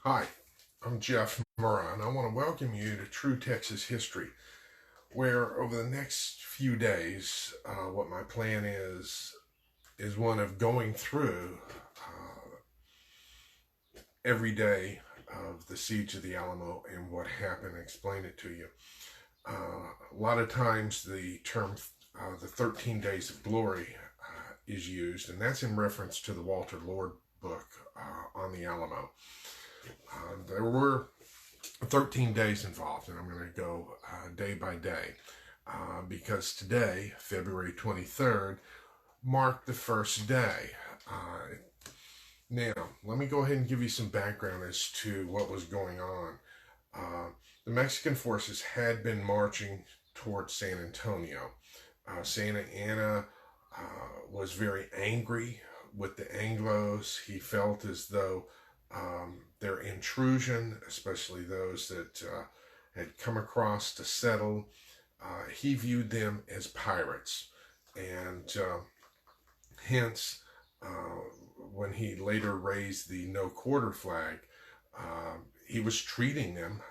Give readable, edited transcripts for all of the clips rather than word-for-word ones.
Hi, I'm Jeff Murrah, and I want to welcome you to True Texas History, where over the next few days, what my plan is one of going through every day of the Siege of the Alamo and what happened, and explain it to you. A lot of times, the term the 13 Days of Glory is used, and that's in reference to the Walter Lord book on the Alamo. There were 13 days involved, and I'm going to go day by day because today, February 23rd, marked the first day. Now, let me go ahead and give you some background as to what was going on. Uh, the Mexican forces had been marching towards San Antonio. Santa Anna was very angry with the Anglos. He felt as though their intrusion, especially those that had come across to settle, he viewed them as pirates. And hence, when he later raised the no quarter flag, he was treating them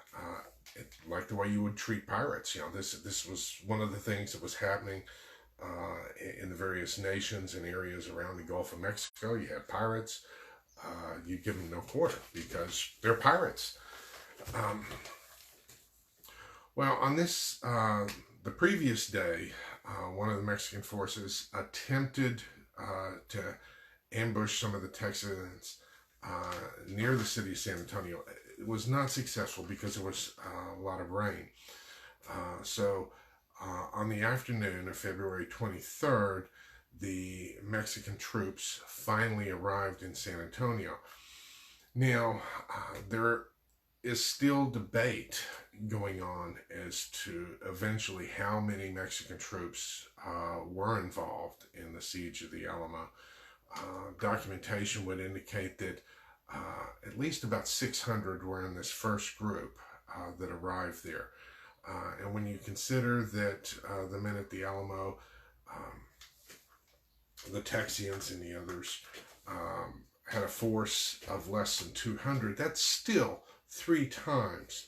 like the way you would treat pirates. You know, this was one of the things that was happening in the various nations and areas around the Gulf of Mexico. You had pirates. You give them no quarter because they're pirates. Um, well, on the previous day, one of the Mexican forces attempted to ambush some of the Texans near the city of San Antonio. It was not successful because there was a lot of rain. So on the afternoon of February 23rd, the Mexican troops finally arrived in San Antonio. Now, there is still debate going on as to eventually how many Mexican troops were involved in the siege of the Alamo. Documentation would indicate that at least about 600 were in this first group that arrived there. And when you consider that the men at the Alamo, the Texians and the others, had a force of less than 200, that's still three times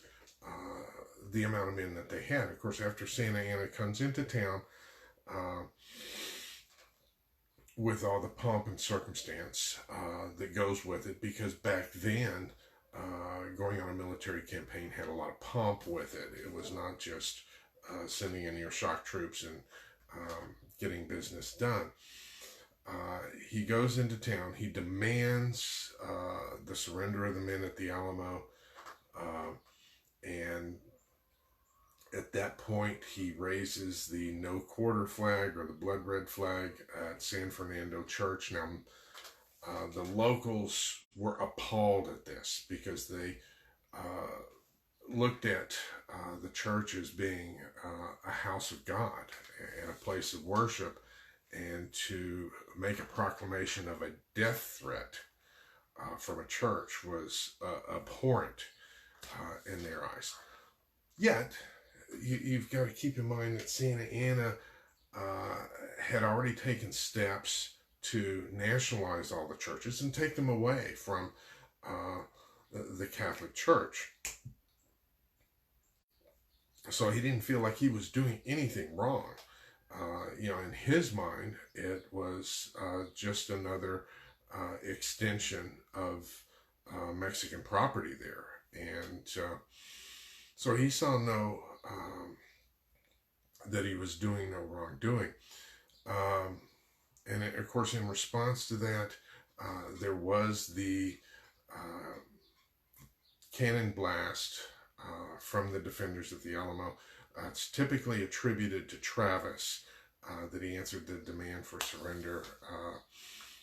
the amount of men that they had. Of course, after Santa Anna comes into town, with all the pomp and circumstance that goes with it, because back then, going on a military campaign had a lot of pomp with it. It was not just sending in your shock troops and getting business done. He goes into town. He demands the surrender of the men at the Alamo, and at that point, he raises the no quarter flag or the blood red flag at San Fernando Church. Now, the locals were appalled at this because they looked at the church as being a house of God and a place of worship, and to make a proclamation of a death threat from a church was abhorrent in their eyes. Yet, you've got to keep in mind that Santa Anna had already taken steps to nationalize all the churches and take them away from the Catholic Church. So he didn't feel like he was doing anything wrong. In his mind, it was just another extension of Mexican property there. And so he saw that he was doing no wrongdoing. And of course, in response to that, there was the cannon blast from the defenders of the Alamo. It's typically attributed to Travis that he answered the demand for surrender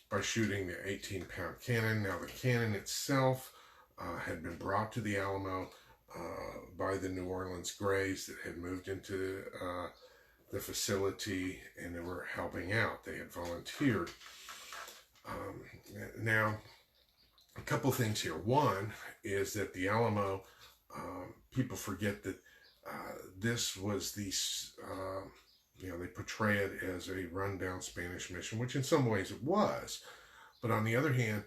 by shooting the 18-pound cannon. Now, the cannon itself had been brought to the Alamo by the New Orleans Grays that had moved into the facility, and they were helping out. They had volunteered. Now, a couple things here. One is that the Alamo, people forget that this was they portray it as a rundown Spanish mission, which in some ways it was. But on the other hand,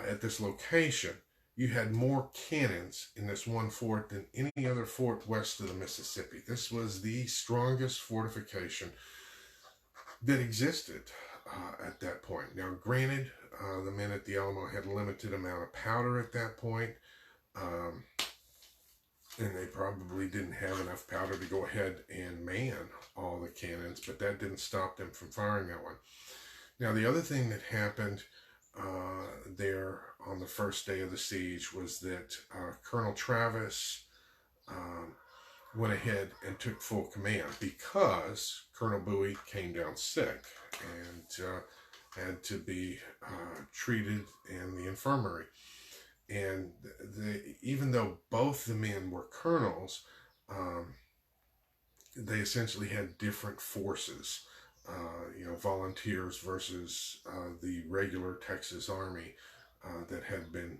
at this location, you had more cannons in this one fort than any other fort west of the Mississippi. This was the strongest fortification that existed at that point. Now, granted, the men at the Alamo had a limited amount of powder at that point, um, and they probably didn't have enough powder to go ahead and man all the cannons, but that didn't stop them from firing that one. Now, the other thing that happened there on the first day of the siege was that Colonel Travis went ahead and took full command because Colonel Bowie came down sick and had to be treated in the infirmary. And even though both the men were colonels, they essentially had different forces. Volunteers versus the regular Texas Army that had been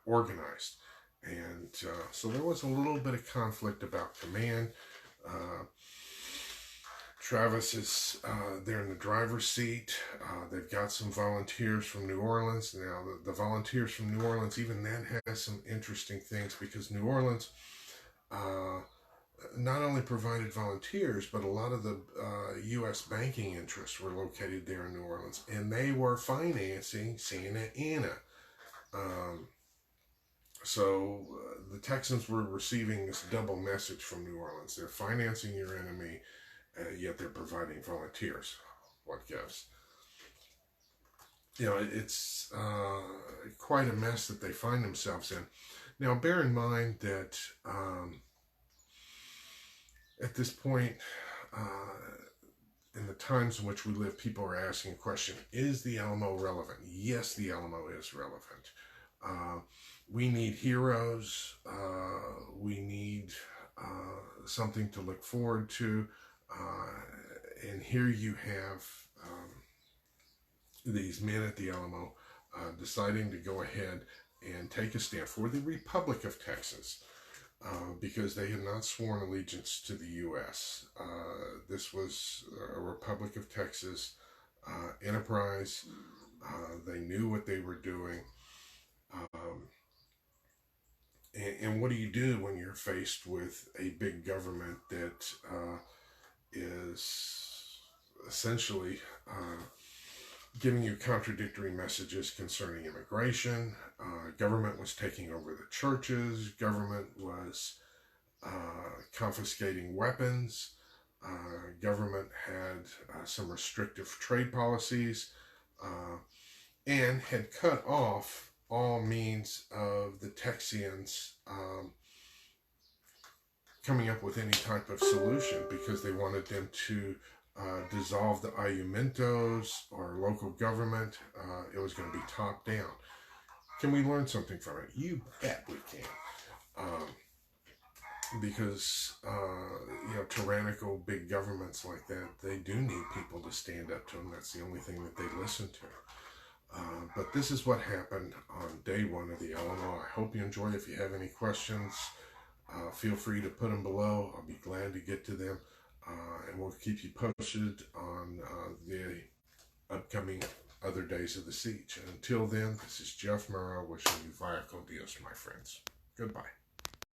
organized. And so there was a little bit of conflict about command. Travis is there in the driver's seat. They've got some volunteers from New Orleans. Now, the volunteers from New Orleans, even that has some interesting things because New Orleans not only provided volunteers, but a lot of the U.S. banking interests were located there in New Orleans, and they were financing Santa Anna. So the Texans were receiving this double message from New Orleans. They're financing your enemy, yet they're providing volunteers. What gives? It's quite a mess that they find themselves in. Now, bear in mind that at this point, in the times in which we live, people are asking a question, is the Alamo relevant? Yes, the Alamo is relevant. We need heroes. We need something to look forward to. And here you have these men at the Alamo deciding to go ahead and take a stand for the Republic of Texas. Because they had not sworn allegiance to the U.S. This was a Republic of Texas enterprise. They knew what they were doing. And what do you do when you're faced with a big government that is essentially giving you contradictory messages concerning immigration? Government was taking over the churches. Government was confiscating weapons. Government had some restrictive trade policies and had cut off all means of the Texians coming up with any type of solution because they wanted them to dissolve the ayumentos or local government. It was going to be top down. Can we learn something from it? You bet we can. Because, tyrannical big governments like that, they do need people to stand up to them. That's the only thing that they listen to. But this is what happened on day one of the Alamo. I hope you enjoy. If you have any questions, feel free to put them below. I'll be glad to get to them. And we'll keep you posted on the upcoming other days of the siege. And until then, this is Jeff Murrow wishing you via con Dios, my friends. Goodbye.